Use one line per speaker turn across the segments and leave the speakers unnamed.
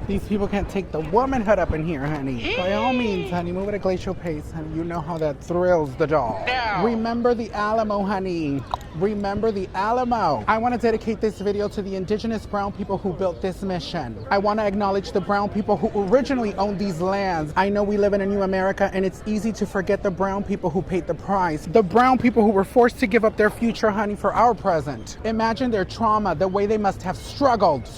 These people can't take the womanhood up in here, honey. By all means, honey, move at a glacial pace, honey. You know how that thrills the doll. No. Remember the Alamo, honey. Remember the Alamo. I want to dedicate this video to the indigenous brown people who built this mission. I want to acknowledge the brown people who originally owned these lands. I know we live in a new America and it's easy to forget the brown people who paid the price. The brown people who were forced to give up their future, honey, for our present. Imagine their trauma, the way they must have struggled.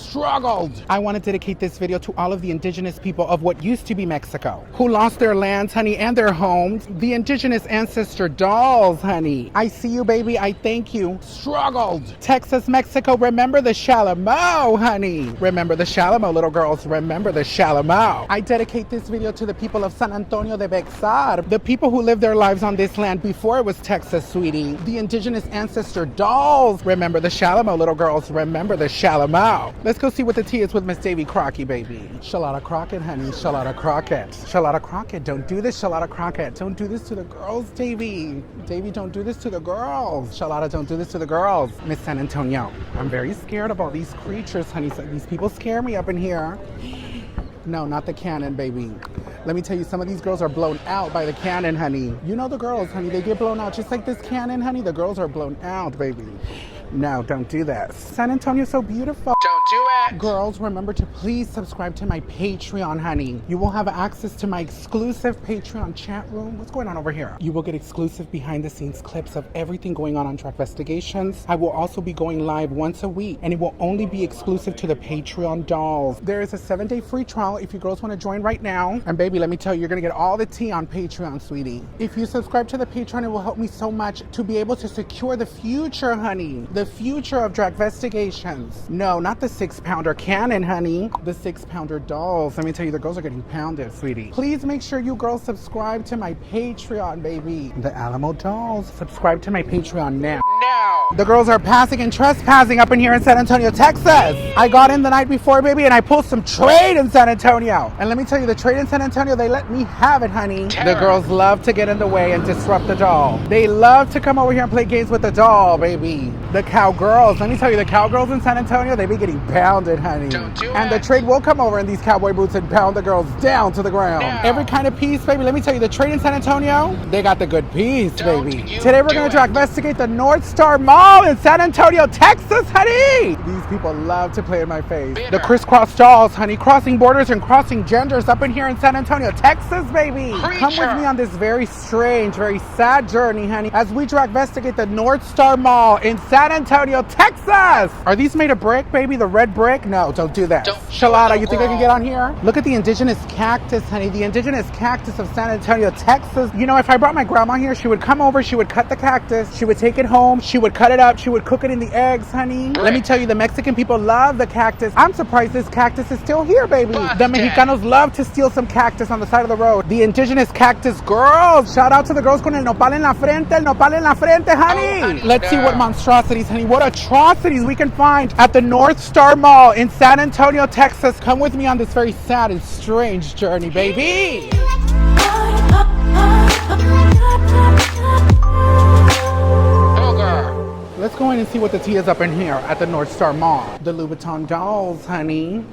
I want to dedicate this video to all of the indigenous people of what used to be Mexico, who lost their lands, honey, and their homes. The indigenous ancestor dolls, honey. I see you, baby. I thank you. Struggled. Texas, Mexico, remember the Shalamo, honey. Remember the Shalamo, little girls. Remember the Shalamo. I dedicate this video to the people of San Antonio de Bexar, the people who lived their lives on this land before it was Texas, sweetie. The indigenous ancestor dolls. Remember the Shalamo, little girls. Remember the Shalamo. Let's go see what the tea is with Miss Davy Crockett, baby. Charlotta Crockett, honey. Charlotta Crockett. Charlotta Crockett, don't do this, Charlotta Crockett. Don't do this to the girls, Davy. Davy, don't do this to the girls. Charlotta, don't do this to the girls. Miss San Antonio, I'm very scared of all these creatures, honey. These people scare me up in here. No, not the cannon, baby. Let me tell you, some of these girls are blown out by the cannon, honey. You know the girls, honey, they get blown out just like this cannon, honey. The girls are blown out, baby. No, don't do that. San Antonio's so beautiful. Don't do it. Girls, remember to please subscribe to my Patreon, honey. You will have access to my exclusive Patreon chat room. What's going on over here? You will get exclusive behind the scenes clips of everything going on DRAGVESTIGATIONS. I will also be going live once a week, and it will only be exclusive to the Patreon dolls. There is a 7-day free trial if you girls want to join right now. And baby, let me tell you, you're going to get all the tea on Patreon, sweetie. If you subscribe to the Patreon, it will help me so much to be able to secure the future, honey. The future of DRAGVESTIGATIONS. No, not the 6-pounder cannon, honey. The 6-pounder dolls. Let me tell you, the girls are getting pounded, sweetie. Please make sure you girls subscribe to my Patreon, baby. The Alamo dolls. Subscribe to my Patreon now. No. The girls are passing and trespassing up in here in San Antonio, Texas. I got in the night before, baby, and I pulled some trade in San Antonio. And let me tell you, the trade in San Antonio, they let me have it, honey. Terror. The girls love to get in the way and disrupt the doll. They love to come over here and play games with the doll, baby. The cowgirls, let me tell you, the cowgirls in San Antonio, they be getting pounded, honey. And the trade will come over in these cowboy boots and pound the girls down to the ground. No. Every kind of piece, baby. Let me tell you, the trade in San Antonio, they got the good piece, baby. Today we're going to investigate the Northstar Mall in San Antonio, Texas, honey. These people love to play in my face. Bitter. The crisscross dolls, honey, crossing borders and crossing genders up in here in San Antonio, Texas, baby. Preacher. Come with me on this very strange, very sad journey, honey, as we investigate the Northstar Mall in San Antonio, Texas. Are these made of brick, baby? The red brick? No, don't do that. Charlotta, you think I can get on here? Look at the indigenous cactus, honey. The indigenous cactus of San Antonio, Texas. You know, if I brought my grandma here, she would come over, she would cut the cactus, she would take it home, she would cut it up, she would cook it in the eggs, honey. Let me tell you, the Mexican people love the cactus. I'm surprised this cactus is still here, baby. The Mexicanos love to steal some cactus on the side of the road. The indigenous cactus girls. Shout out to the girls con el nopal en la frente, honey. Let's see what monstrosities, honey, what atrocities we can find at the Northstar Mall in San Antonio, Texas. Come with me on this very sad and strange journey, baby. Let's go in and see what the tea is up in here at the Northstar Mall. The Louboutin dolls, honey.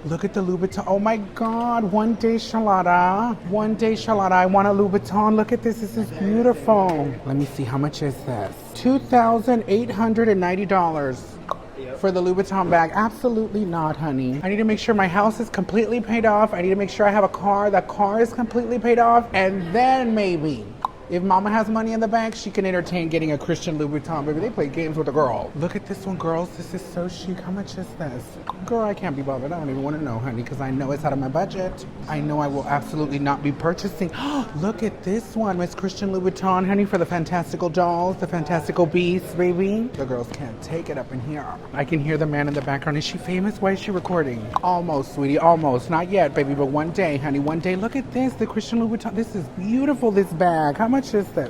Look at the Louboutin. Oh my God. One day, Charlotta. One day, Charlotta. I want a Louboutin. Look at this. This is beautiful. Let me see. How much is this? $2,890 for the Louboutin bag. Absolutely not, honey. I need to make sure my house is completely paid off. I need to make sure I have a car. That car is completely paid off. And then maybe, if mama has money in the bank, she can entertain getting a Christian Louboutin. Baby, they play games with the girl. Look at this one, girls. This is so chic. How much is this? Girl, I can't be bothered. I don't even want to know, honey, because I know it's out of my budget. I know I will absolutely not be purchasing. Look at this one. Miss Christian Louboutin, honey, for the fantastical dolls, the fantastical beasts, baby. The girls can't take it up in here. I can hear the man in the background. Is she famous? Why is she recording? Almost, sweetie, almost. Not yet, baby, but one day, honey, one day. Look at this, the Christian Louboutin. This is beautiful, this bag. How much is this?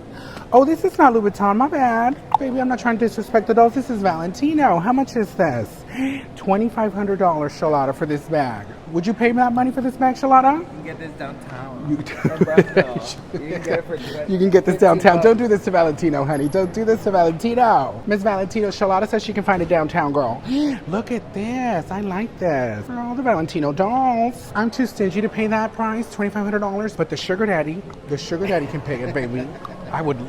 Oh, this is not Louboutin, my bad. Baby, I'm not trying to disrespect the dolls. This is Valentino. How much is this? $2,500, Charlotta, for this bag. Would you pay that money for this bag, Charlotta?
You can get this downtown.
You
can get it for
You can get this downtown. Don't do this to Valentino, honey. Don't do this to Valentino. Miss Valentino, Charlotta says she can find it downtown, girl. Look at this. I like this. Oh, the Valentino dolls. I'm too stingy to pay that price, $2,500, but the sugar daddy can pay it, baby. I would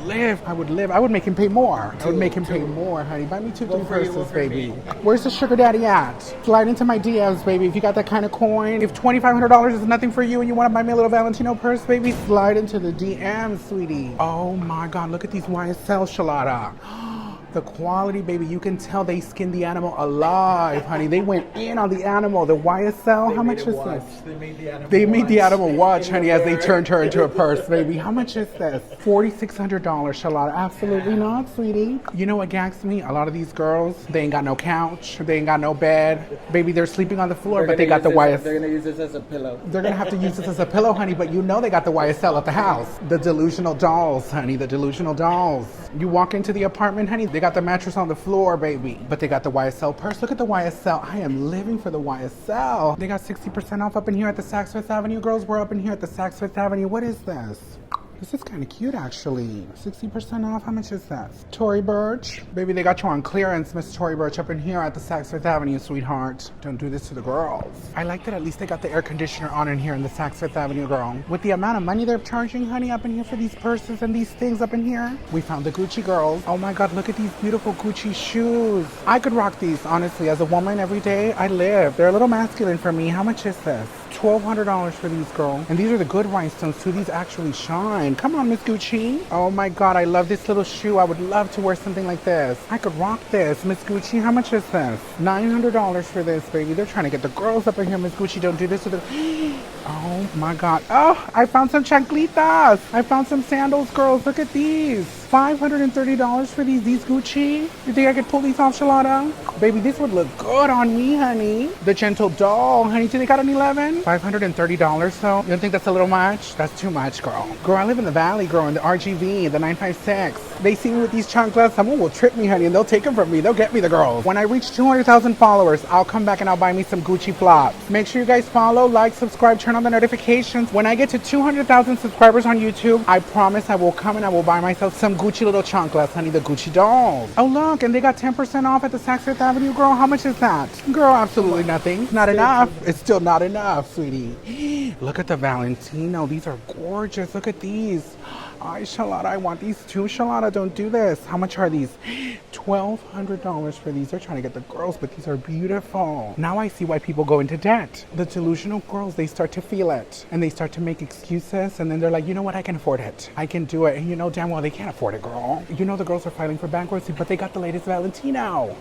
make him pay more. I would make him pay more, honey. Buy me 2-3 purses, baby. Where's the sugar daddy at? Slide into my DMs, baby. If you got that kind of coin. If $2,500 is nothing for you and you want to buy me a little Valentino purse, baby, slide into the DMs, sweetie. Oh my God, look at these YSL, Charlotta. The quality, baby, you can tell they skinned the animal alive, honey. They went in on the animal. The YSL, how much is this? They made the animal watch, honey, as they turned her into a purse, baby. How much is this? $4,600, Charlotte. Absolutely not, sweetie. You know what gags me? A lot of these girls, they ain't got no couch. They ain't got no bed. Baby, they're sleeping on the floor, but they got the YSL.
They're going to use this as a pillow.
They're going to have to use this as a pillow, honey, but you know they got the YSL at the house. The delusional dolls, honey, the delusional dolls. You walk into the apartment, honey, they got the mattress on the floor, baby. But they got the YSL purse. Look at the YSL. I am living for the YSL. They got 60% off up in here at the Saks Fifth Avenue. Girls, we're up in here at the Saks Fifth Avenue. What is this? This is kind of cute, actually. 60% off. How much is that? Tory Burch. Baby, they got you on clearance, Miss Tory Burch, up in here at the Saks Fifth Avenue, sweetheart. Don't do this to the girls. I like that at least they got the air conditioner on in here in the Saks Fifth Avenue, girl. With the amount of money they're charging, honey, up in here for these purses and these things up in here. We found the Gucci girls. Oh my God, look at these beautiful Gucci shoes. I could rock these, honestly. As a woman every day, I live. They're a little masculine for me. How much is this? $1,200 for these, girl. And these are the good rhinestones too. These actually shine. Come on, Miss Gucci. Oh my God, I love this little shoe. I would love to wear something like this. I could rock this. Miss Gucci, how much is this? $900 for this, baby. They're trying to get the girls up in here. Miss Gucci, don't do this to the... Oh my God. Oh, I found some chanclitas. I found some sandals, girls. Look at these. $530 for these Gucci. You think I could pull these off, Charlotta? Baby, this would look good on me, honey. The gentle doll, honey. Do they got an 11? $530 though? You don't think that's a little much? That's too much, girl. Girl, I live in the valley, girl, in the RGV, the 956. They see me with these chanclas, someone will trip me, honey, and they'll take them from me. They'll get me, the girls. When I reach 200,000 followers, I'll come back and I'll buy me some Gucci flops. Make sure you guys follow, like, subscribe, turn on the notifications. When I get to 200,000 subscribers on YouTube, I promise I will come and I will buy myself some Gucci little chanclas, honey, the Gucci dolls. Oh, look, and they got 10% off at the Saks Fifth Avenue, girl. How much is that? Girl, absolutely nothing. Not enough. It's still not enough, sweetie. Look at the Valentino. These are gorgeous. Look at these. Ay, Charlotta, I want these too. Charlotta, don't do this. How much are these? $1,200 for these. They're trying to get the girls, but these are beautiful. Now I see why people go into debt. The delusional girls, they start to feel it. And they start to make excuses. And then they're like, you know what? I can afford it. I can do it. And you know damn well they can't afford it, girl. You know the girls are filing for bankruptcy, but they got the latest Valentino.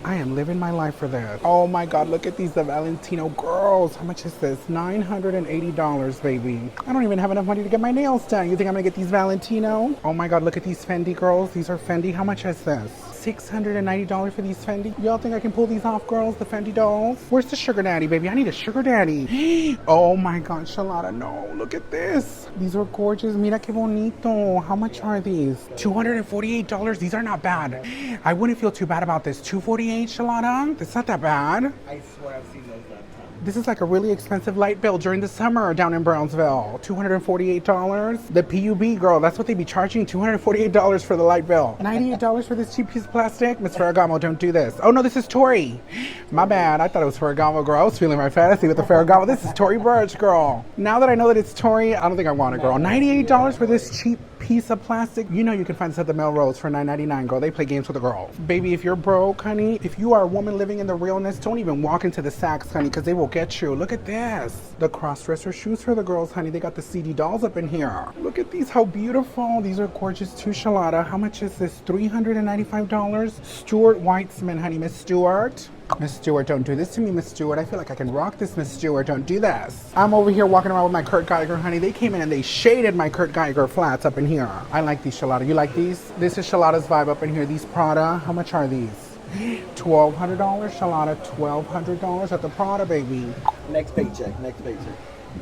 I am living my life for this. Oh my God, look at these, the Valentino girls. How much is this? $980, baby. I don't even have enough money to get my nails done. You think I'm gonna get these Valentino? Oh my God, look at these Fendi girls. These are Fendi. How much is this? $690 for these Fendi. Y'all think I can pull these off, girls? The Fendi dolls? Where's the sugar daddy, baby? I need a sugar daddy. Oh my God, Charlotta, no. Look at this. These are gorgeous. Mira que bonito. How much are these? $248. These are not bad. I wouldn't feel too bad about this. $248, Charlotta? That's not that bad.
I swear I've seen those that time.
This is like a really expensive light bill during the summer down in Brownsville. $248. The PUB, girl, that's what they be charging. $248 for the light bill. $98 for this cheap piece of plastic. Miss Ferragamo, don't do this. Oh no, this is Tory. My bad. I thought it was Ferragamo, girl. I was feeling my fantasy with the Ferragamo. This is Tory Burch, girl. Now that I know that it's Tory, I don't think I want it, girl. $98 for this cheap piece of plastic. You know you can find this at the Melrose for $9.99, girl. They play games with the girls. Baby, if you're broke, honey, if you are a woman living in the realness, don't even walk into the Saks, honey, because they will get you. Look at this. The cross-dresser shoes for the girls, honey. They got the CD dolls up in here. Look at these. How beautiful. These are gorgeous too, Charlotta. How much is this? $395? Stuart Weitzman, honey. Miss Stewart. Miss Stewart, don't do this to me, Miss Stewart. I feel like I can rock this, Miss Stewart. Don't do this. I'm over here walking around with my Kurt Geiger, honey. They came in and they shaded my Kurt Geiger flats up in here. I like these, Charlotta. You like these? This is Charlotta's vibe up in here. These Prada, how much are these? $1,200, Charlotta. $1,200 at the Prada, baby.
Next paycheck, next paycheck.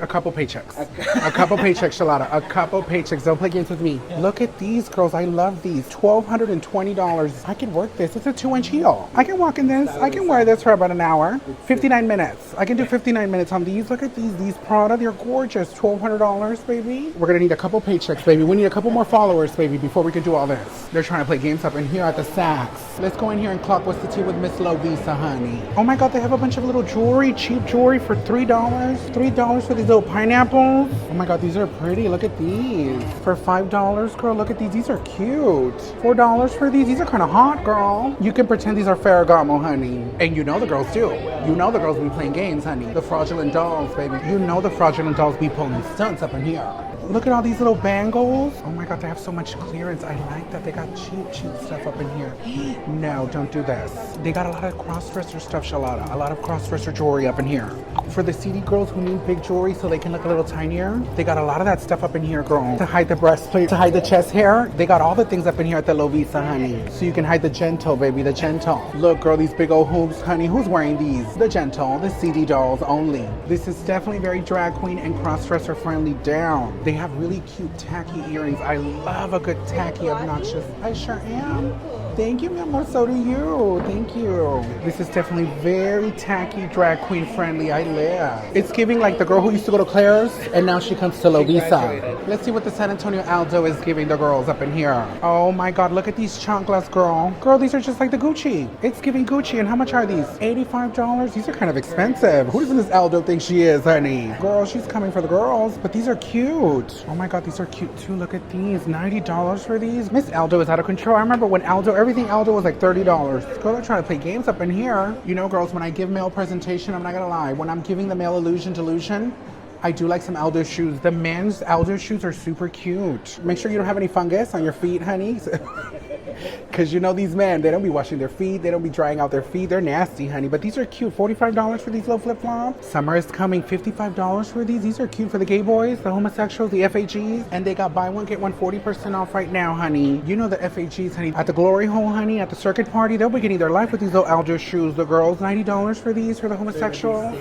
A couple paychecks. A couple paychecks, Shallotta. A couple paychecks. Don't play games with me. Look at these, girls. I love these. $1,220. I can work this. It's a 2-inch heel. I can walk in this. I can wear this for about an hour. 59 minutes. I can do 59 minutes on these. Look at these. These Prada, they're gorgeous. $1,200, baby. We're going to need a couple paychecks, baby. We need a couple more followers, baby, before we can do all this. They're trying to play games up in here at the Saks. Let's go in here and clock what's the tea with Miss Lovisa, honey. Oh my God, they have a bunch of little jewelry, cheap jewelry for $3. $3 for these little pineapples. Oh my God, these are pretty. Look at these. For $5, girl, look at these. These are cute. $4 for these. These are kind of hot, girl. You can pretend these are Ferragamo, honey. And you know the girls do. You know the girls be playing games, honey. The fraudulent dolls, baby. You know the fraudulent dolls be pulling stunts up in here. Look at all these little bangles. Oh my God, they have so much clearance. I like that they got cheap stuff up in here. No, don't do this. They got a lot of cross-dresser stuff, Shallotta. A lot of cross-dresser jewelry up in here. For the CD girls who need big jewelry so they can look a little tinier, they got a lot of that stuff up in here, girl. To hide the breastplate, to hide the chest hair. They got all the things up in here at the Lovisa, honey. So you can hide the gentle, baby, the gentle. Look, girl, these big old hoops, honey. Who's wearing these? The gentle, the CD dolls only. This is definitely very drag queen and cross-dresser friendly down. They have really cute tacky earrings. I love a good tacky obnoxious. I sure am. Thank you, mi amor. So do you. Thank you. This is definitely very tacky, drag queen friendly. I live. It's giving like the girl who used to go to Claire's and now she comes to Lovisa. Let's see what the San Antonio Aldo is giving the girls up in here. Oh my God, look at these chanclas, girl. Girl, these are just like the Gucci. It's giving Gucci. And how much are these? $85. These are kind of expensive. Who doesn't this Aldo think she is, honey? Girl, she's coming for the girls, but these are cute. Oh my God, these are cute too. Look at these. $90 for these. Miss Aldo is out of control. I remember when everything Aldo was like $30. Girl, they're trying to play games up in here. You know, girls, when I give male presentation, I'm not gonna lie. When I'm giving the male illusion delusion, I do like some Aldo shoes. The men's Aldo shoes are super cute. Make sure you don't have any fungus on your feet, honey. Because you know these men, they don't be washing their feet. They don't be drying out their feet. They're nasty, honey. But these are cute. $45 for these little flip-flops. Summer is coming. $55 for these. These are cute for the gay boys, the homosexuals, the FAGs. And they got buy one, get one 40% off right now, honey. You know the FAGs, honey. At the Glory Hole, honey, at the circuit party, they'll be getting their life with these little Aldo shoes. The girls, $90 for these for the homosexual.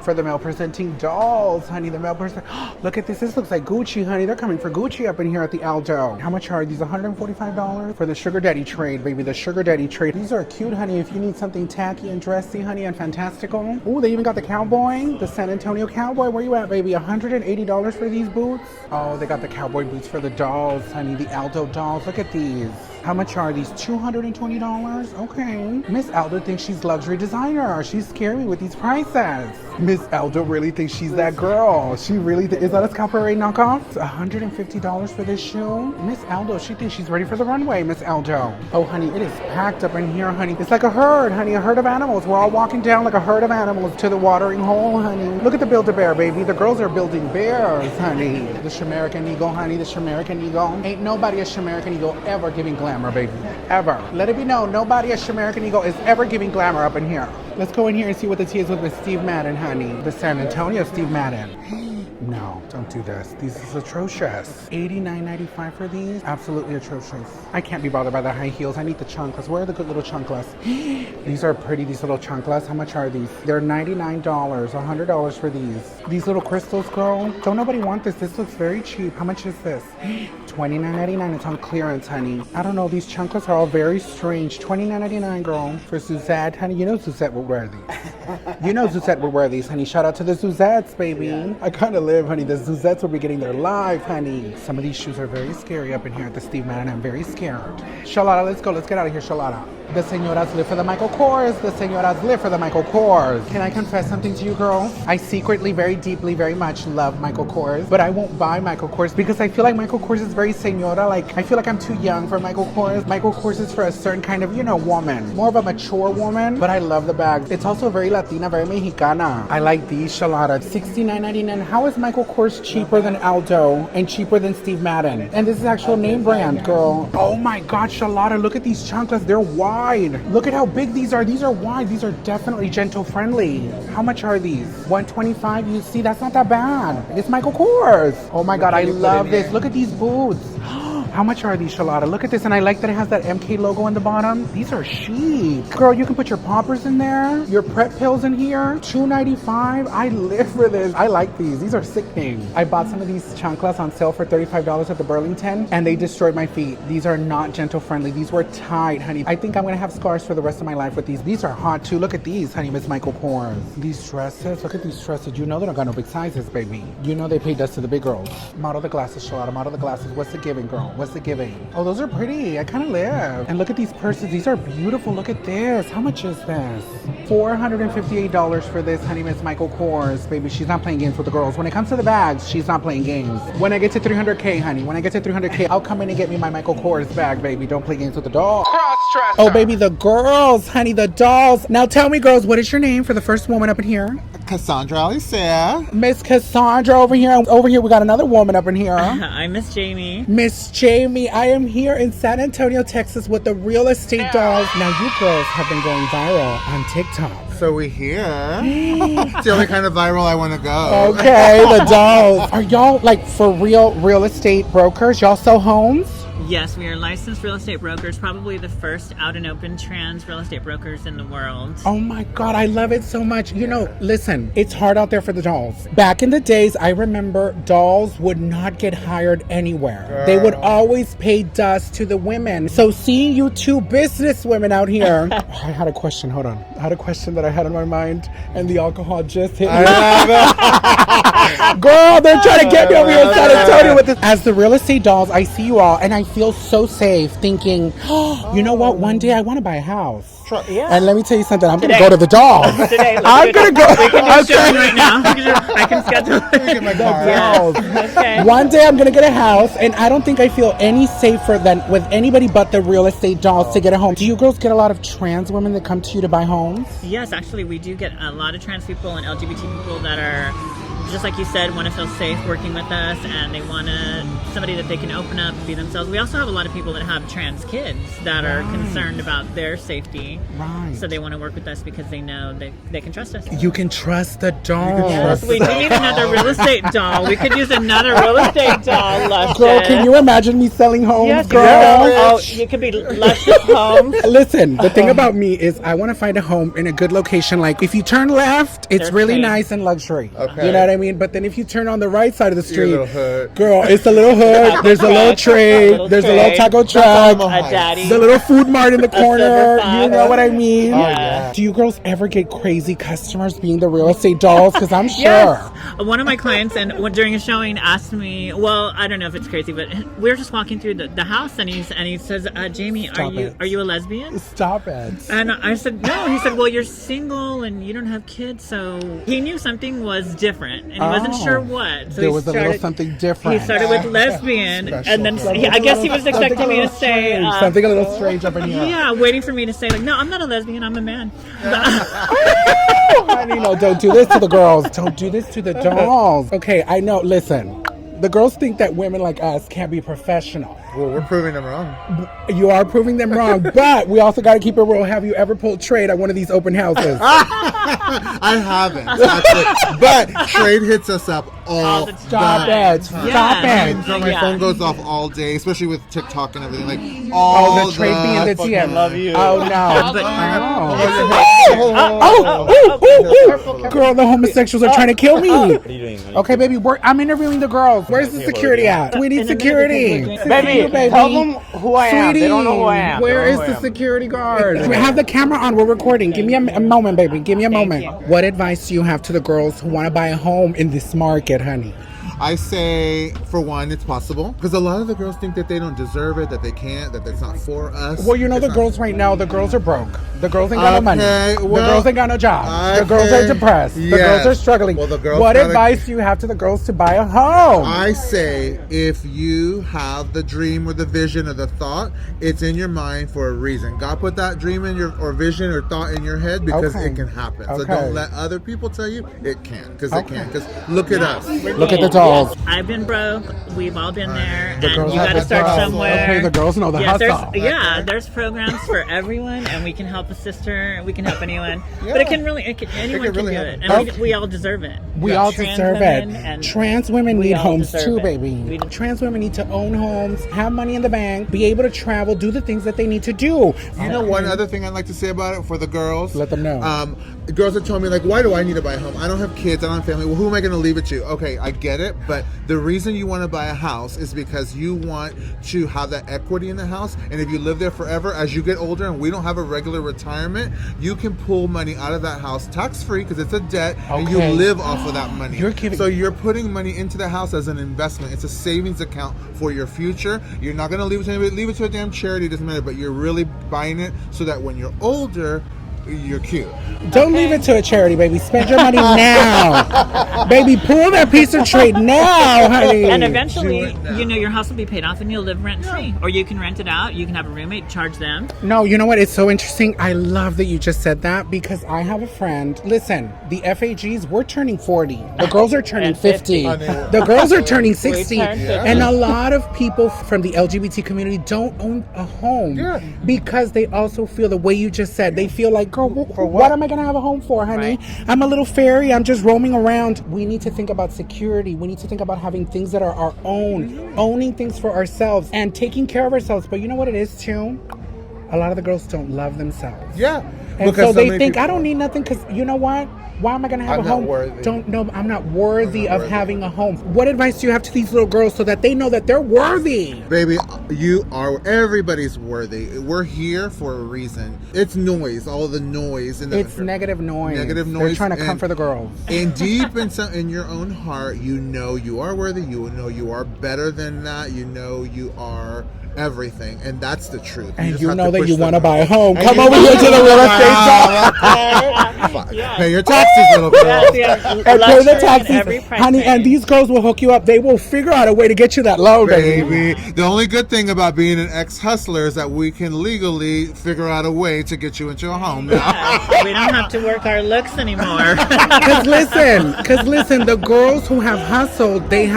For the male presenting dolls, honey. The male person. Look at this. This looks like Gucci, honey. They're coming for Gucci up in here at the Aldo. How much are these? $145 for the Sugar Daddy trade, baby. The Sugar Daddy trade. These are cute, honey. If you need something tacky and dressy, honey, and fantastical. Oh, they even got the cowboy. The San Antonio cowboy. Where you at, baby? $180 for these boots. Oh, they got the cowboy boots for the dolls, honey. The Aldo dolls. Look at these. How much are these? $220? Okay. Miss Aldo thinks she's luxury designer. She's scary with these prices. Miss Aldo really thinks she's that girl. She really is that a Scalpere knockoff? $150 for this shoe? Miss Aldo, she thinks she's ready for the runway, Miss Aldo. Oh, honey, it is packed up in here, honey. It's like a herd, honey, a herd of animals. We're all walking down like a herd of animals to the watering hole, honey. Look at the Build-A-Bear, baby. The girls are building bears, honey. The Shamerican Eagle, honey. The Shamerican Eagle. Ain't nobody a Shamerican Eagle ever giving glamour, baby. Ever. Let it be known, nobody a Shamerican Eagle is ever giving glamour up in here. Let's go in here and see what the tea is with Steve Madden, honey. The San Antonio Steve Madden. No, don't do this. This is atrocious. $89.95 for these? Absolutely atrocious. I can't be bothered by the high heels. I need the chanclas. Where are the good little chanclas? These are pretty, these little chanclas. How much are these? They're $99, $100 for these. These little crystals, girl. Don't nobody want this. This looks very cheap. How much is this? $29.99. It's on clearance, honey. I don't know. These chanclas are all very strange. $29.99, girl. For Suzette, honey. You know Suzette would wear these. You know Suzette would wear these, honey. Shout out to the Suzettes, baby. Yeah. I kind of live, honey. The Suzettes will be getting their live, honey. Some of these shoes are very scary up in here at the Steve Madden. I'm very scared. Shallotta, let's go. Let's get out of here, Shallotta. The senoras live for the Michael Kors. The senoras live for the Michael Kors. Can I confess something to you, girl? I secretly, very deeply, very much love Michael Kors, but I won't buy Michael Kors because I feel like Michael Kors is very senora. Like, I feel like I'm too young for Michael Kors. Michael Kors is for a certain kind of, you know, woman. More of a mature woman, but I love the bags. It's also very Latina, very Mexicana. I like these, Shallotta. $69.99. How is Michael Kors cheaper than Aldo and cheaper than Steve Madden? And this is actual name brand, girl. Oh my God, Shallotta, look at these chanclas. They're wide. Look at how big these are. These are wide. These are definitely gentle friendly. How much are these? $125. You see, that's not that bad. It's Michael Kors. Oh my God, I love this. Look at these boots. How much are these, Charlotta? Look at this, and I like that it has that MK logo on the bottom. These are chic. Girl, you can put your poppers in there, your prep pills in here. $2.95. I live for this. I like these. These are sickening. I bought some of these chanclas on sale for $35 at the Burlington, and they destroyed my feet. These are not gentle friendly. These were tight, honey. I think I'm gonna have scars for the rest of my life with these. These are hot too. Look at these, honey, Miss Michael Kors. These dresses, look at these dresses. You know they don't got no big sizes, baby. You know they paid us to the big girls. Model the glasses, Charlotta. Model the glasses. What's the giving, girl? What's the giving? Oh, those are pretty. I kind of live. And look at these purses. These are beautiful. Look at this. How much is this? $458 for this, honey, Miss Michael Kors. Baby, she's not playing games with the girls. When it comes to the bags, she's not playing games. When I get to 300K, honey, when I get to 300K, I'll come in and get me my Michael Kors bag, baby. Don't play games with the dolls. Cross-dresser. Oh, baby, the girls, honey, the dolls. Now tell me, girls, what is your name for the first woman up in here?
Cassandra, Alicia.
Miss Cassandra over here. Over here, we got another woman up in here.
I'm Miss Jamie.
Miss Jamie, I am here in San Antonio, Texas with the real estate dolls. Now, you girls have been going viral on TikTok.
So we're here. It's the only kind of viral I want to go.
Okay, the dolls. Are y'all like for real estate brokers? Y'all sell homes?
Yes, we are licensed real estate brokers, probably the first out and open trans real estate brokers in the world.
Oh my God, I love it so much. You know, listen, it's hard out there for the dolls. Back in the days, I remember dolls would not get hired anywhere.
Girl.
They would always pay dust to the women. So seeing you two business women out here, I had a question, hold on. I had a question that I had in my mind and the alcohol just hit me. Girl, they're trying to get me over here in San Antonio with this. As the real estate dolls, I see you all and I feel so safe thinking, oh, you know what? One day I want to buy a house.
Yeah.
And let me tell you something. I'm going to go to the dolls.
Today,
I'm going to go.
We can do showing right now. I can schedule
Get my car.
Dolls.
Okay.
One day I'm going to get a house, and I don't think I feel any safer than with anybody but the real estate dolls to get a home. Do you girls get a lot of trans women that come to you to buy homes?
Yes, actually, we do get a lot of trans people and LGBT people that are, just like you said, want to feel safe working with us, and they want somebody that they can open up and be themselves. We also have a lot of people that have trans kids that are concerned about their safety.
Right.
So they want to work with us because they know they can trust us.
You can trust the dolls.
Yes, we do need another real estate doll. We could use another real estate doll, Luscious.
Girl, can you imagine me selling homes,
Yes,
girl?
Oh, you could be Luscious Homes.
Listen, the thing about me is I want to find a home in a good location. Like, if you turn left, it's
There's
really
space.
nice and luxury.
Okay.
You know what I mean? But then if you turn on the right side of the
You're a
street,
little hood.
girl, it's a little hood. There's a little trade. There's a little taco truck.
A daddy.
The little food mart in the corner.
silver
You know what I mean?
Oh, yeah.
Do you girls ever get crazy customers being the real estate dolls? Because I'm sure.
Yes. One of my clients, and during a showing, asked me, well, I don't know if it's crazy, but we were just walking through the house, and he says, Jamie,
Stop it.
are you a lesbian?
Stop it.
And I said, no. He said, well, you're single and you don't have kids. So he knew something was different, and he wasn't sure what. So
There
he
was a little something different.
He started with lesbian,
Special.
and then I guess he was expecting me to say
something a little strange up in here.
yeah, waiting for me to say like, no, I'm not a lesbian, I'm a man.
Honey, no, don't do this to the girls. Don't do this to the dolls. Okay, I know. Listen, the girls think that women like us can't be professional.
Well, we're proving them wrong.
You are proving them wrong, but we also got to keep it real. Have you ever pulled trade at one of these open houses?
I haven't, actually. But trade hits us up all the
Stop
time.
it. Stop
Yeah.
it.
Girl, my
Yeah.
phone goes off all day, especially with TikTok and everything. Like all
Oh, the trade being the
fucking-
TM.
Love you.
Oh, no.
But-
Oh, ooh. Girl, the homosexuals are trying to kill me.
What are you doing?
Okay, baby, I'm interviewing the girls. Where's the security at? We need security.
Baby, tell them who I am.
Sweetie,
They don't know who I am.
where is the security guard? We have the camera on. We're recording. Give me a moment, baby. Give me a moment. What advice do you have to the girls who want to buy a home in this market, honey?
I say, for one, it's possible. Because a lot of the girls think that they don't deserve it, that they can't, that it's not for us.
Well, you know
It's
the
not.
girls right now, the girls are broke. The girls ain't got no money.
Okay,
The
well,
girls ain't got no job. The girls are
okay,
depressed. The
yes.
girls are struggling.
Well, the girls
what
gotta-
advice do you have to the girls to buy a home?
I say, if you have the dream or the vision or the thought, it's in your mind for a reason. God put that dream in your or vision or thought in your head because
Okay.
it can happen. So
Okay.
don't let other people tell you it can't, because it can. Because look at us.
Look at the
We
girls.
Yes, I've been broke. We've all been there,
The
and
girls
you
have
got to
the
start
hustle.
somewhere.
Okay, the girls know the hustle.
There's programs for everyone, and we can help a sister. We can help anyone, but it can really, anyone can
really
do
happen.
it, and we all deserve it.
We all
Trans
deserve
women
it.
and
Trans women
we
need
all
homes
deserve
too,
it.
baby. Trans women need to own homes, have money in the bank, be able to travel, do the things that they need to do.
You know, one other thing I'd like to say about it for the girls.
Let them know.
Girls have told me, like, why do I need to buy a home? I don't have kids, I don't have family. Well, who am I going to leave it to? Okay, I get it, but the reason you want to buy a house is because you want to have that equity in the house. And if you live there forever, as you get older and we don't have a regular retirement, you can pull money out of that house tax-free because it's a debt, and you live off of that money. So you're putting money into the house as an investment. It's a savings account for your future. You're not going to leave it to anybody. Leave it to a damn charity, it doesn't matter, but you're really buying it so that when you're older, you're cute.
Don't leave it to a charity, baby. Spend your money now. Baby, pull that piece of trade now, honey.
And eventually, you know, your house will be paid off and you'll live rent-free. Or you can rent it out. You can have a roommate, charge them.
No, you know what? It's so interesting. I love that you just said that because I have a friend. Listen, the FAGs, we're turning 40. The girls are turning 50. The girls are turning 60. And a lot of people from the LGBT community don't own a home because they also feel the way you just said. They feel like, girl, what am I going to have a home for, honey? I'm a little fairy. I'm just roaming around. We need to think about security. We need to think about having things that are our own, owning things for ourselves and taking care of ourselves. But you know what it is, too? A lot of the girls don't love themselves.
Yeah.
And so they think, I don't need nothing because you know what? Why am I going to have a home? I'm not worthy of having a home. What advice do you have to these little girls so that they know that they're worthy?
Baby, everybody's worthy. We're here for a reason. It's noise, all the noise.
It's negative noise.
Negative noise.
They're trying to come for the girls.
And deep in your own heart, you know you are worthy. You know you are better than that. You know you are everything, and that's the truth.
And you know that you want to buy a home. Come over here to the real estate talk.
Pay your taxes, little girl.
And pay the taxes, honey. And these girls will hook you up. They will figure out a way to get you that loan, baby.
The only good thing about being an ex-hustler is that we can legally figure out a way to get you into a home now.
We don't have to work our looks anymore.
Because listen, the girls who have hustled, they've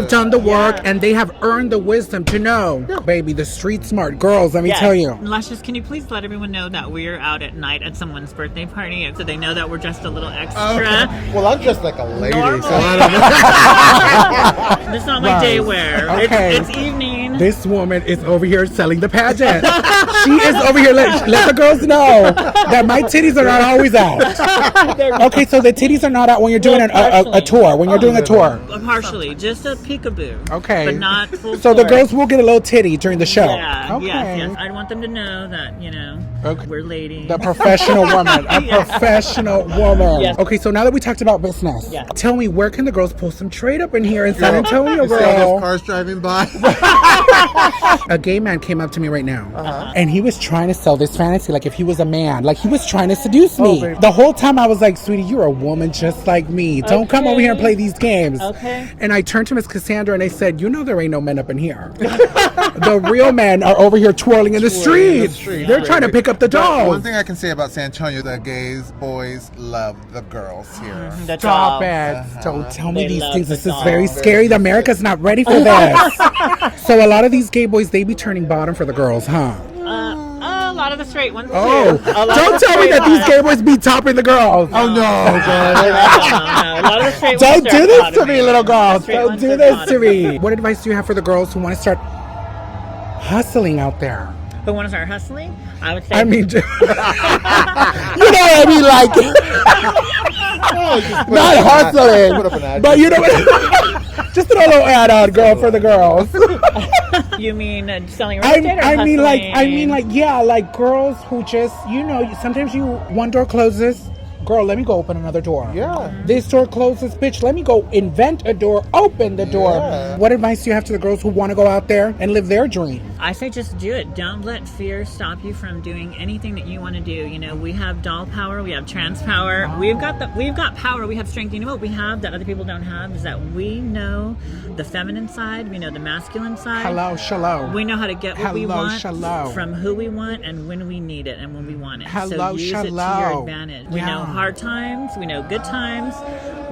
done the work and they have earned the wisdom to know, baby, the street smart girls. Let me tell you.
Luscious, can you please let everyone know that we're out at night at someone's birthday party, so they know that we're just a little extra.
Okay. Well, I'm just like a lady,
Normally.
so I don't know.
This is not my day wear.
Okay.
It's evening.
This woman is over here selling the pageant. She is over here. Let the girls know that my titties are not always out. Okay, so the titties are not out when you're doing a tour. When you're doing a tour.
Partially, just a peekaboo.
Okay.
But not full
So the
force.
girls will get a little titty during the show.
Yeah,
okay.
yes. I want them to know that, we're ladies.
The professional woman. Professional woman.
Yes.
Okay, so now that we talked about business, tell me, where can the girls pull some trade up in here in San Antonio,
You see all
girl?
those cars driving by?
A gay man came up to me right now, and he was trying to sell this fantasy like if he was a man. Like he was trying to seduce me. The whole time I was like, sweetie, you're a woman just like me. Don't come over here and play these games.
Okay.
And I turned to Miss Cassandra and I said, you know there ain't no men up in here. The real men are over here twirling in the streets. They're trying to pick up the dolls.
One thing I can say about San Antonio, the gays, boys love the girls here.
Stop it. Don't tell me
They
these
love
things.
the
This is
dolls.
very scary. The America's not ready for this. So a lot of these gay boys, they be turning bottom for the girls, huh?
A lot of the straight ones.
Oh,
too. A lot
don't
of the
tell me
straight
that these
ones.
gay boys be topping the girls. Oh, no,
No, a lot of the straight
Don't
ones
do
are
this to
bottoming.
me, little girls.
The straight
Don't
ones
do
are
this to
bottoming.
me. What advice do you have for the girls who want to start hustling out there?
Who want to start hustling? I would say.
I mean, you know what I mean, like, not hustling, but you know what? Just a little add-on, girl, for the girls.
You mean selling real estate or
I mean,
hustling?
like girls who just, sometimes one door closes. Girl, let me go open another door.
Yeah.
This door closes, bitch. Let me go invent a door, open the door. What advice do you have to the girls who want to go out there and live their dream?
I say just do it. Don't let fear stop you from doing anything that you want to do. We have doll power, we have trans power. We've got power, we have strength. You know what we have that other people don't have is that we know the feminine side, we know the masculine side.
Hello, shalom.
We know how to get what we
Hello,
want
shalom.
from who we want and when we need it and when we want it.
Hello,
so use it to your
shalom.
advantage.
Yeah.
We know hard times, we know good times.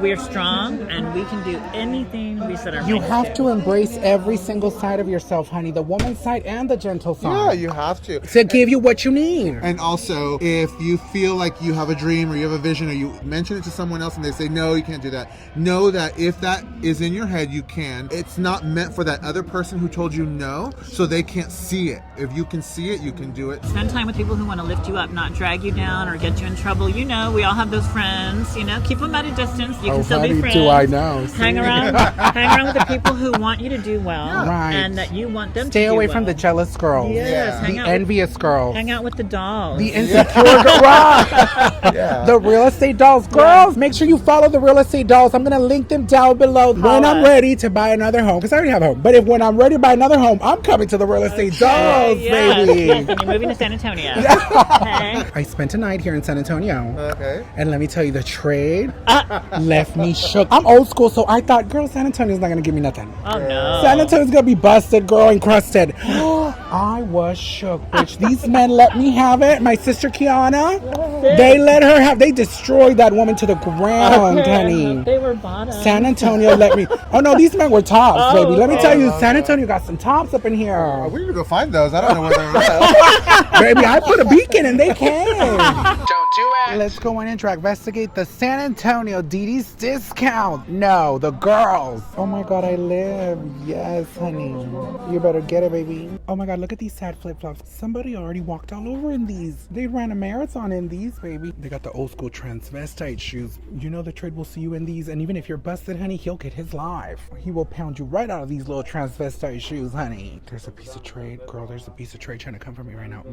We are strong, and we can do anything we set our
You
minds
have to embrace every single side of yourself, honey. The woman's side and the gentle
Yeah,
side.
you have to.
To give you what you need.
And also, if you feel like you have a dream or you have a vision or you mention it to someone else and they say, no, you can't do that, know that if that is in your head, you can. It's not meant for that other person who told you no, so they can't see it. If you can see it, you can do it.
Spend time with people who want to lift you up, not drag you down or get you in trouble. You know, we all have those friends. You know, keep them at a distance. You can still be friends.
Do I know?
Hang around with the people who want you to do well,
Right.
and that you want them to
Stay
do
away
well.
from the jealous girls.
Yes, hang
The
out with-
envious girls.
Hang out with the dolls.
The insecure girls. The real estate dolls. Girls, make sure you follow the real estate dolls. I'm going to link them down below when I'm ready to buy another home. Because I already have a home. But when I'm ready to buy another home, I'm coming to the real estate dolls,
Yes,
baby.
yes, and you're moving to San Antonio. Okay.
I spent a night here in San Antonio.
Okay.
And let me tell you, the trade left me shook. I'm old school, so I thought, girl, San Antonio's not going to give me nothing.
Oh no.
San Antonio's going to be busted, girl, encrusted. I was shook, bitch. These men let me have it. My sister KIANNA, they let her have, they destroyed that woman to the ground, honey.
They were bottom.
San Antonio let me, oh no, these men were tops, baby. Let me tell you, San Antonio got some tops up in here.
We need to go find those. I don't know where they're at.
Baby, I put a beacon and they came. Don't do it. Let's go in and investigate the San Antonio DD's discount. No, the girls. Oh my God, I live. Yes, honey. You better get it, baby. Oh my God, look at these sad flip-flops. Somebody already walked all over in these. They ran a marathon in these, baby. They got the old school transvestite shoes. You know the trade will see you in these, and even if you're busted, honey, he'll get his life. He will pound you right out of these little transvestite shoes, honey. There's a piece of trade. Girl, there's a piece of trade trying to come for me right now.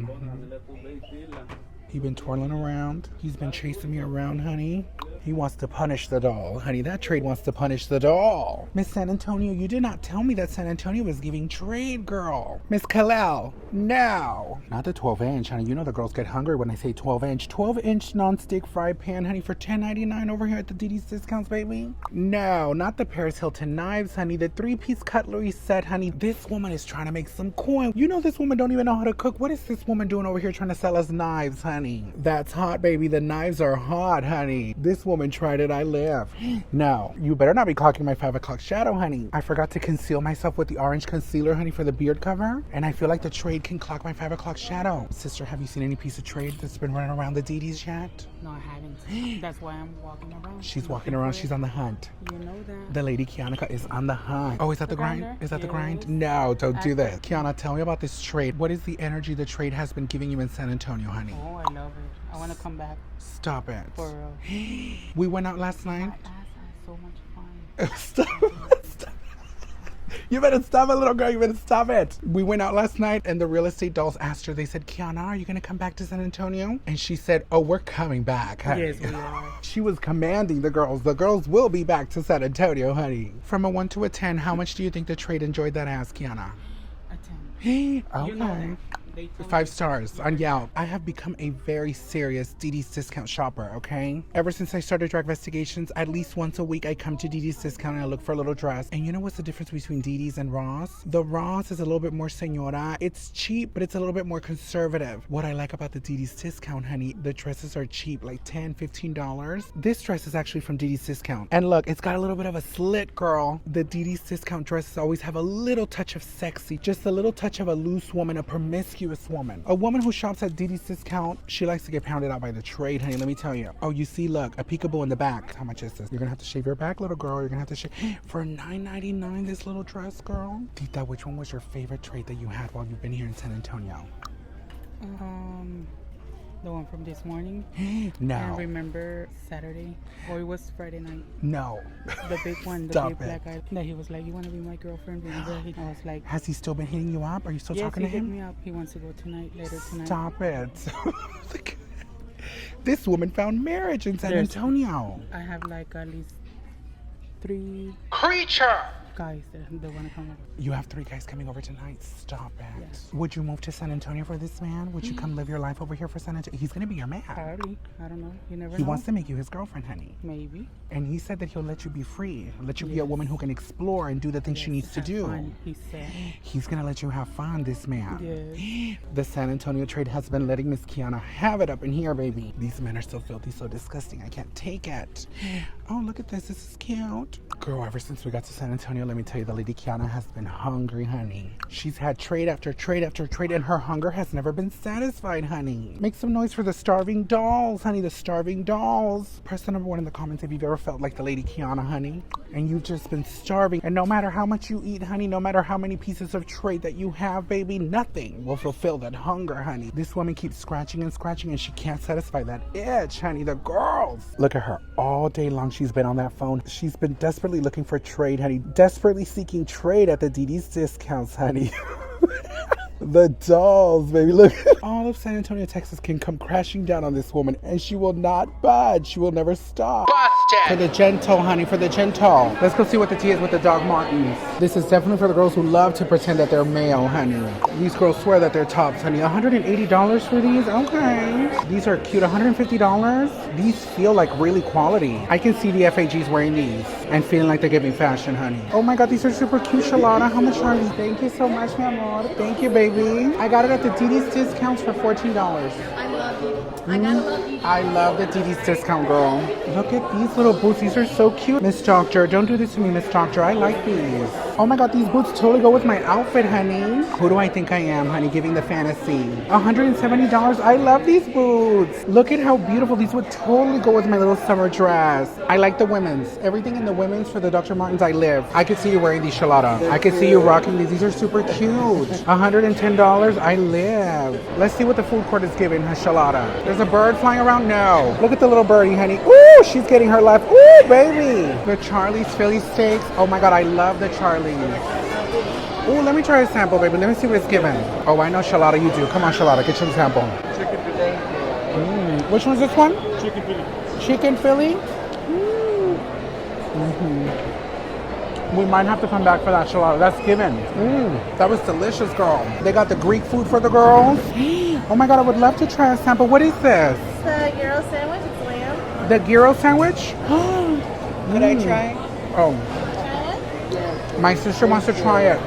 He's been twirling around. He's been chasing me around, honey. He wants to punish the doll. Honey, that trade wants to punish the doll. Miss San Antonio, you did not tell me that San Antonio was giving trade, girl. Miss Kalel, no. Not the 12-inch, honey. You know the girls get hungry when I say 12-inch. 12-inch non-stick fry pan, honey, for $10.99 over here at the DD's Discounts, baby. No, not the Paris Hilton knives, honey. The 3-piece cutlery set, honey. This woman is trying to make some coin. You know this woman don't even know how to cook. What is this woman doing over here trying to sell us knives, honey? That's hot, baby. The knives are hot, honey. This woman tried it, I live. No, you better not be clocking my 5 o'clock shadow, honey. I forgot to conceal myself with the orange concealer, honey, for the beard cover. And I feel like the trade can clock my 5 o'clock shadow. Sister, have you seen any piece of trade that's been running around the DD's yet?
No, I haven't. That's why I'm walking around.
She's walking around. She's on the hunt.
You know that.
The lady KIANNA is on the hunt. Oh, is that the grind?
grinder?
Is that the
Yes.
grind? No, don't do that. KIANNA, tell me about this trade. What is the energy the trade has been giving you in San Antonio, honey?
Oh, I love it. I want to come back
Stop it.
for real.
We went out last night.
My ass had so much fun.
Stop. You better stop it, little girl. You better stop it. We went out last night and the real estate dolls asked her, they said, KIANNA, are you going to come back to San Antonio? And she said, oh, we're coming back, honey.
Yes, we are.
She was commanding the girls. The girls will be back to San Antonio, honey. From a 1 to a 10, how much do you think the trade enjoyed that ass, KIANNA?
A 10.
Hey, okay.
You know that. They told
5 stars on Yelp. I have become a very serious DD's Discount shopper, okay? Ever since I started DRAGVESTIGATIONS, at least once a week I come to DD's Discount and I look for a little dress. And you know what's the difference between DD's and Ross? The Ross is a little bit more señora. It's cheap, but it's a little bit more conservative. What I like about the DD's Discount, honey, the dresses are cheap, like $10, $15. This dress is actually from DD's Discount. And look, it's got a little bit of a slit, girl. The DD's Discount dresses always have a little touch of sexy, just a little touch of a loose woman, a promiscuous woman. A woman who shops at DD's Discount, she likes to get pounded out by the trade, honey, let me tell you. Oh, you see, look, a peekaboo in the back. How much is this? You're gonna have to shave your back, little girl. You're gonna have to shave. For $9.99, this little dress, girl. Tita, which one was your favorite trade that you had while you've been here in San Antonio?
The one from this morning. I
No.
remember Saturday, or it was Friday night.
No.
The big one, the
Stop
big
it.
black guy. That he was like, "You want to be my girlfriend?" Remember? I was like,
Has he still been hitting you up? Are you still
"Yes,
talking
he
to
hit
him?
me up. He wants to go tonight, later tonight."
Stop it. This woman found marriage in San
There's-
Antonio.
I have like at least 3.
Creature!
guys that want to come over.
You have 3 guys coming over tonight. Stop it.
Yes.
Would you move to San Antonio for this man? Would you come live your life over here for San Antonio? He's gonna be your man.
Probably. I don't know. You never
He
know.
wants to make you his girlfriend, honey.
Maybe.
And he said that he'll let you be free, let you be a woman who can explore and do the things she needs to
Have
do.
fun, he said.
He's gonna let you have fun, this man.
Yes.
The San Antonio trade has been letting Miss Kianna have it up in here, baby. These men are so filthy, so disgusting. I can't take it. Oh, look at this. This is cute. Girl, ever since we got to San Antonio, let me tell you, the lady Kianna has been hungry, honey. She's had trade after trade after trade, and her hunger has never been satisfied, honey. Make some noise for the starving dolls, honey. The starving dolls. Press the number 1 in the comments if you've ever felt like the lady Kianna, honey. And you've just been starving. And no matter how much you eat, honey, no matter how many pieces of trade that you have, baby, nothing will fulfill that hunger, honey. This woman keeps scratching and scratching, and she can't satisfy that itch, honey. The girls. Look at her. All day long, she's been on that phone. She's been desperately looking for trade, honey. Desperately seeking trade at the DD's discounts, honey. The dolls, baby, look. All of San Antonio, Texas can come crashing down on this woman, and she will not budge. She will never stop. Busted! For the gentle, honey, for the gentle. Let's go see what the tea is with the dog Martens. This is definitely for the girls who love to pretend that they're male, honey. These girls swear that they're tops, honey. $180 for these? Okay. These are cute. $150? These feel like really quality. I can see the FAGs wearing these and feeling like they're giving fashion, honey. Oh my God, these are super cute, Charlotta. How much are these? Thank you so much, mi amor. Thank you, baby. I got it at the DD's discounts for $14.
I love you. I gotta love you.
I love the DD's discount, girl. Look at these little boots. These are so cute. Miss Doctor, don't do this to me, Miss Doctor. I like these. Oh my God, these boots totally go with my outfit, honey. Who do I think I am, honey, giving the fantasy? $170. I love these boots. Look at how beautiful. These would totally go with my little summer dress. I like the women's. Everything in the women's for the Dr. Martens, I live. I could see you wearing these, Charlotta. I could see you rocking these. These are super cute. $110. I live. Let's see what the food court is giving, huh, Charlotta? There's a bird flying around? No. Look at the little birdie, honey. Ooh, she's getting her life. Ooh, baby. The Charlie's Philly steaks. Oh my God, I love the Charlie's. Ooh, let me try a sample, baby. Let me see what it's given. Oh, I know, Charlotta, you do. Come on, Charlotta, get you a sample.
Chicken fillet.
Which one's this one?
Chicken fillet.
Chicken Philly? We might have to come back for that, Charlotta. That's given. That was delicious, girl. They got the Greek food for the girls. Oh my God, I would love to try a sample. What is this?
The gyro sandwich. It's lamb.
The gyro sandwich?
Could I try?
Oh,
Try it.
my sister wants to try it.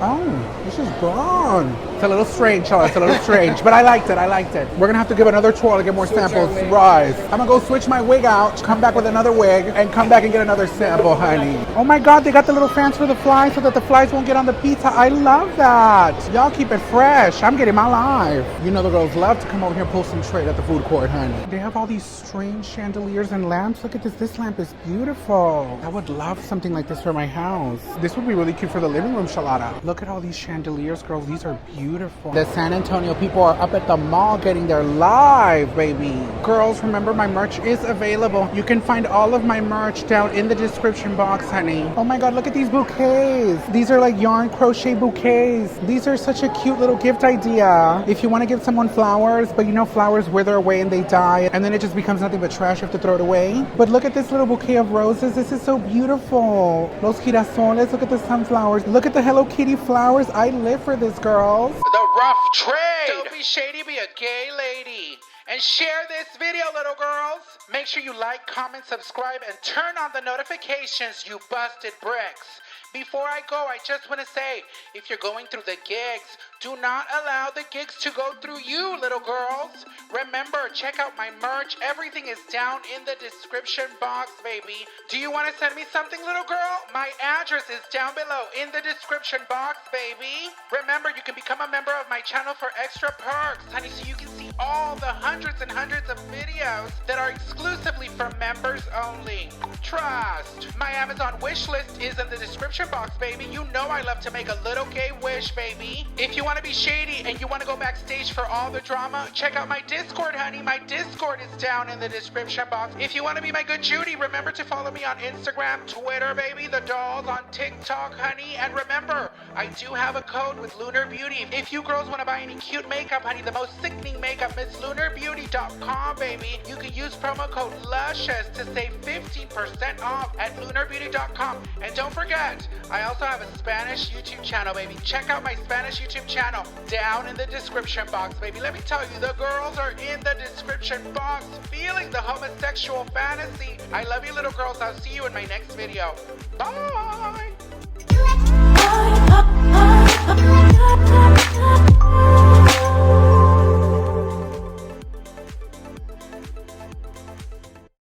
Oh, this is gone. It's a little strange, Charlotte. It's a little strange, but I liked it. I liked it. We're gonna have to give another twirl to get more samples. Rise. I'm gonna go switch my wig out, come back with another wig, and come back and get another sample, honey. Oh my God, they got the little fans for the flies so that the flies won't get on the pizza. I love that. Y'all keep it fresh. I'm getting my life. You know the girls love to come over here and pull some trade at the food court, honey. They have all these strange chandeliers and lamps. Look at this. This lamp is beautiful. I would love something like this for my house. This would be really cute for the living room, Charlotta. Look at all these chandeliers, girls. These are beautiful. The San Antonio people are up at the mall getting their live, baby. Girls, remember my merch is available. You can find all of my merch down in the description box, honey. Oh my God, look at these bouquets. These are like yarn crochet bouquets. These are such a cute little gift idea. If you want to give someone flowers, but you know flowers wither away and they die, and then it just becomes nothing but trash, you have to throw it away. But look at this little bouquet of roses. This is so beautiful. Los girasoles, look at the sunflowers. Look at the Hello Kitty flowers. I live for this, girls. The rough trade. Don't be shady, be a gay lady. And share this video, little girls. Make sure you like, comment, subscribe, and turn on the notifications, you busted bricks. Before I go, I just want to say, if you're going through the gigs, do not allow the gigs to go through you, little girls. Remember, check out my merch. Everything is down in the description box, baby. Do you want to send me something, little girl? My address is down below in the description box, baby. Remember, you can become a member of my channel for extra perks, honey, so you can see all the hundreds and hundreds of videos that are exclusively for members only. Trust. My Amazon wish list is in the description box, baby. You know I love to make a little gay wish, baby. If you want to be shady and you want to go backstage for all the drama, check out my Discord, honey. My Discord is down in the description box. If you want to be my good Judy, remember to follow me on Instagram, Twitter, baby, the dolls, on TikTok, honey. And remember, I do have a code with Lunar Beauty. If you girls want to buy any cute makeup, honey, the most sickening makeup at MissLunarBeauty.com, baby. You can use promo code Lushious to save 15% off at LunarBeauty.com. And don't forget, I also have a Spanish YouTube channel, baby. Check out my Spanish YouTube channel down in the description box, baby. Let me tell you, the girls are in the description box feeling the homosexual fantasy. I love you, little girls. I'll see you in my next video. Bye.